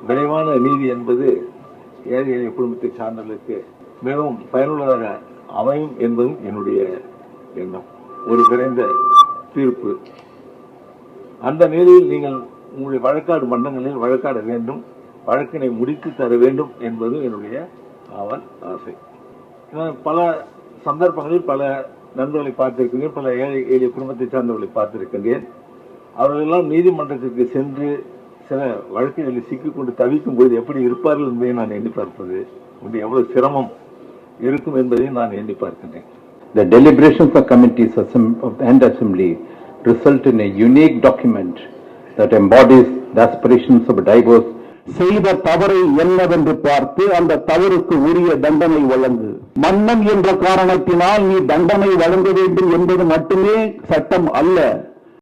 விரைவான நீதி என்பது ஏழை எளிய குடும்பத்தை சார்ந்தவர்களுக்கு மிகவும் பயனுள்ளதாக அமையும் என்பதும் என்னுடைய எண்ணம். ஒரு விரைந்த தீர்ப்பு, அந்த நிலையில் நீங்கள் உங்களுடைய வழக்காடு மன்றங்களில் வழக்காட வேண்டும், வழக்கினை முடித்து தர வேண்டும் என்பது என்னுடைய ஆவல் ஆசை. பல சந்தர்ப்பங்களில் பல நண்பர்களை பார்த்திருக்கின்றேன், பல ஏழை எளிய குடும்பத்தை சார்ந்தவர்களை பார்த்திருக்கின்றேன். அவர்களெல்லாம் நீதிமன்றத்திற்கு சென்று சில வழக்குகளில் சிக்கிக்கொண்டு தவிக்கும் போது எப்படி இருப்பார்கள் என்பதை நான் எண்ணி பார்ப்பது எவ்வளவு சிரமம் இருக்கும் என்பதை நான் எண்ணி பார்க்கின்றேன். The deliberations of committees and assembly result in a unique document that embodies the aspirations of diverse. செய்த தவறை என்னவென்று பார்த்து அந்த தவறுக்கு உரிய தண்டனை வழங்கு. மன்னன் என்ற காரணத்தினால் நீ தண்டனை வழங்க வேண்டும் என்பது மட்டுமே சட்டம் அல்ல.